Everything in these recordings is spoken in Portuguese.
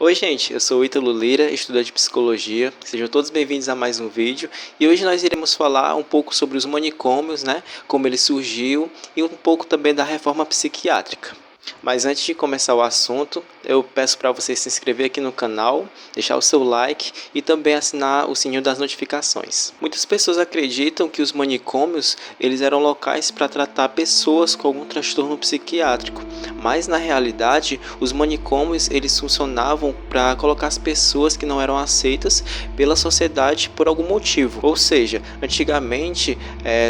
Oi gente, eu sou o Ítalo Lira, estudante de psicologia. Sejam todos bem-vindos a mais um vídeo. E hoje nós iremos falar um pouco sobre os manicômios, como ele surgiu e um pouco também da reforma psiquiátrica. Mas antes de começar o assunto, eu peço para você se inscrever aqui no canal, deixar o seu like e também assinar o sininho das notificações. Muitas pessoas acreditam que os manicômios eles eram locais para tratar pessoas com algum transtorno psiquiátrico, mas na realidade os manicômios eles funcionavam para colocar as pessoas que não eram aceitas pela sociedade por algum motivo. Ou seja, antigamente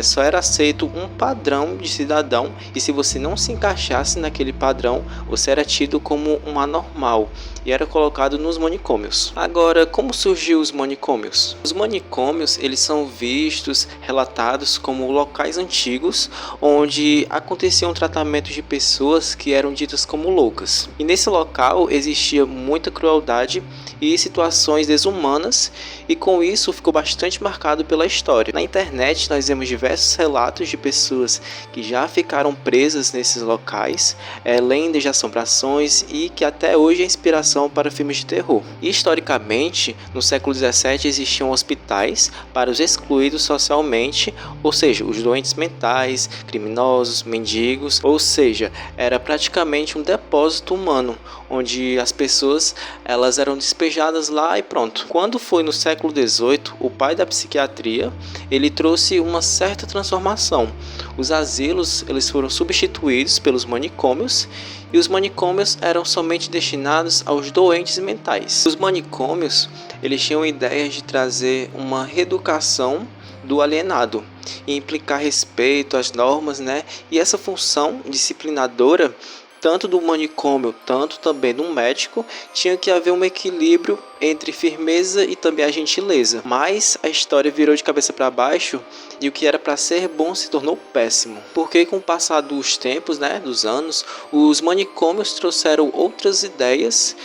só era aceito um padrão de cidadão e se você não se encaixasse naquele padrão, você era tido como um anormal e era colocado nos manicômios. Agora, como surgiu os manicômios? Os manicômios, eles são vistos, relatados como locais antigos onde aconteciam tratamentos de pessoas que eram ditas como loucas. E nesse local existia muita crueldade e situações desumanas, e com isso ficou bastante marcado pela história. Na internet nós vemos diversos relatos de pessoas que já ficaram presas nesses locais, lendas de assombrações e que até hoje é inspiração para filmes de terror. E, historicamente, no século XVII existiam hospitais para os excluídos socialmente, ou seja, os doentes mentais, criminosos, mendigos, ou seja, era praticamente um depósito humano, onde as pessoas elas eram despejadas lá e pronto. Quando foi no século XVIII, o pai da psiquiatria ele trouxe uma certa transformação. Os asilos eles foram substituídos pelos manicômios e os manicômios eram somente destinados aos doentes mentais. Os manicômios eles tinham ideias de trazer uma reeducação do alienado e implicar respeito às normas, E essa função disciplinadora tanto do manicômio, tanto também do médico, tinha que haver um equilíbrio entre firmeza e também a gentileza. Mas a história virou de cabeça para baixo e o que era para ser bom se tornou péssimo. Porque com o passar dos tempos, dos anos, os manicômios trouxeram outras ideias,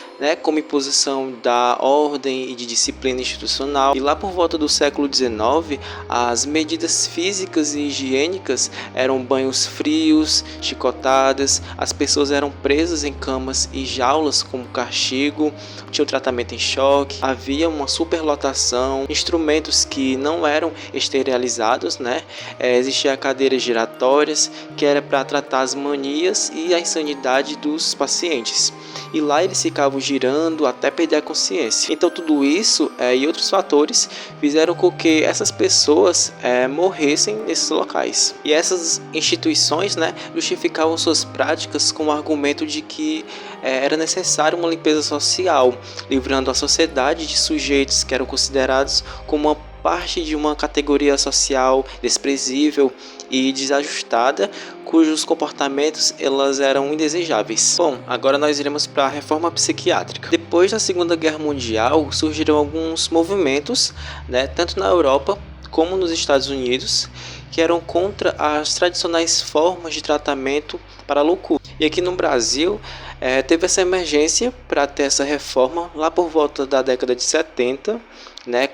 como imposição da ordem e de disciplina institucional. E lá por volta do século XIX, as medidas físicas e higiênicas eram banhos frios, chicotadas, as pessoas eram presas em camas e jaulas como castigo, tinha tratamento em choque, havia uma superlotação, instrumentos que não eram esterilizados, existia cadeiras giratórias que era para tratar as manias e a insanidade dos pacientes. E lá eles ficavam girando até perder a consciência. Então tudo isso e outros fatores fizeram com que essas pessoas morressem nesses locais. E essas instituições justificavam suas práticas com o argumento de que era necessário uma limpeza social, livrando a sociedade de sujeitos que eram considerados como uma parte de uma categoria social desprezível e desajustada, cujos comportamentos elas eram indesejáveis. Bom, agora nós iremos para a reforma psiquiátrica. Depois da Segunda Guerra Mundial, surgiram alguns movimentos, tanto na Europa como nos Estados Unidos, que eram contra as tradicionais formas de tratamento para a loucura. E aqui no Brasil, teve essa emergência para ter essa reforma lá por volta da década de 70,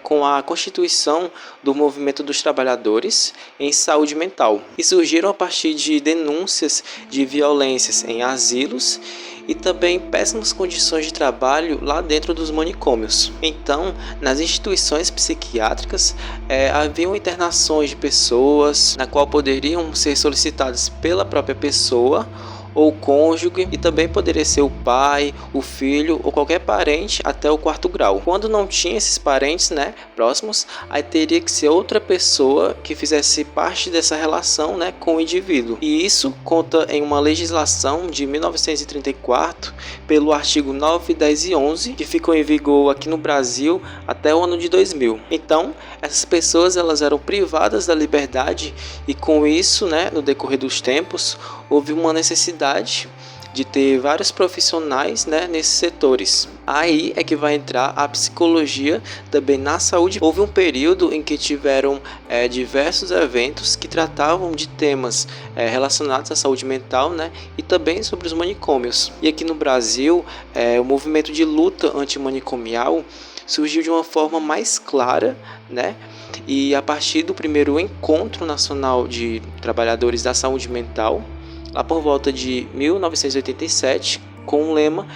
com a constituição do Movimento dos Trabalhadores em Saúde Mental. E surgiram a partir de denúncias de violências em asilos e também péssimas condições de trabalho lá dentro dos manicômios. Então, nas instituições psiquiátricas, haviam internações de pessoas na qual poderiam ser solicitadas pela própria pessoa ou cônjuge, e também poderia ser o pai, o filho ou qualquer parente até o 4º grau. Quando não tinha esses parentes próximos, aí teria que ser outra pessoa que fizesse parte dessa relação com o indivíduo. E isso conta em uma legislação de 1934 pelo artigo 9, 10 e 11, que ficou em vigor aqui no Brasil até o ano de 2000. Então, essas pessoas elas eram privadas da liberdade e com isso, no decorrer dos tempos, houve uma necessidade de ter vários profissionais nesses setores. Aí é que vai entrar a psicologia também na saúde. Houve um período em que tiveram diversos eventos que tratavam de temas relacionados à saúde mental, e também sobre os manicômios. E aqui no Brasil, o movimento de luta antimanicomial surgiu de uma forma mais clara, e a partir do primeiro Encontro Nacional de Trabalhadores da Saúde Mental, lá por volta de 1987, com o lema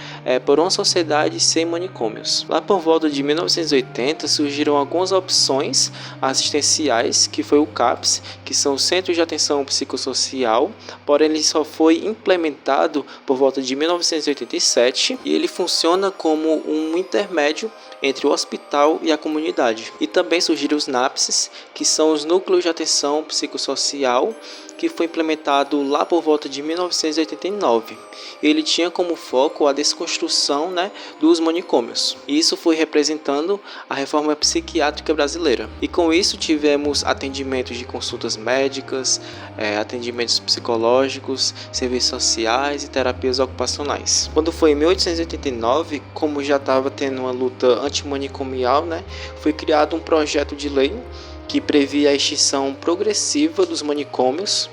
por uma sociedade sem manicômios. Lá por volta de 1980 surgiram algumas opções assistenciais, que foi o CAPS, que são os Centros de Atenção Psicossocial, porém ele só foi implementado por volta de 1987 e ele funciona como um intermédio entre o hospital e a comunidade. E também surgiram os NAPSs, que são os Núcleos de Atenção Psicossocial, que foi implementado lá por volta de 1989. Ele tinha como foco a desconstrução, dos manicômios. E isso foi representando a reforma psiquiátrica brasileira. E com isso tivemos atendimentos de consultas médicas, atendimentos psicológicos, serviços sociais e terapias ocupacionais. Quando foi em 1889, como já estava tendo uma luta antimanicomial, foi criado um projeto de lei que previa a extinção progressiva dos manicômios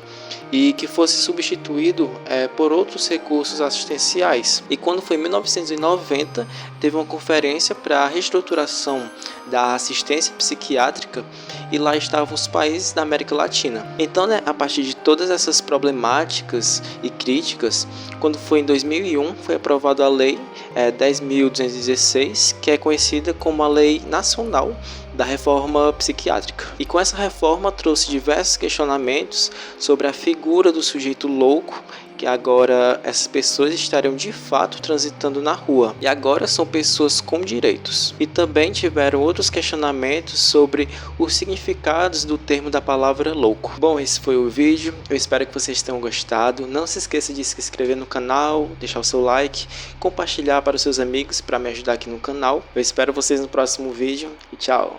e que fosse substituído por outros recursos assistenciais. E quando foi em 1990, teve uma conferência para a reestruturação da assistência psiquiátrica e lá estavam os países da América Latina. Então, a partir de todas essas problemáticas e críticas, quando foi em 2001, foi aprovada a Lei 10.216, que é conhecida como a Lei Nacional da Reforma Psiquiátrica. E com essa reforma trouxe diversos questionamentos sobre a figura do sujeito louco, que agora essas pessoas estariam de fato transitando na rua e agora são pessoas com direitos. E também tiveram outros questionamentos sobre os significados do termo da palavra louco. Bom, esse foi o vídeo, eu espero que vocês tenham gostado. Não se esqueça de se inscrever no canal, deixar o seu like, compartilhar para os seus amigos para me ajudar aqui no canal. Eu espero vocês no próximo vídeo e tchau!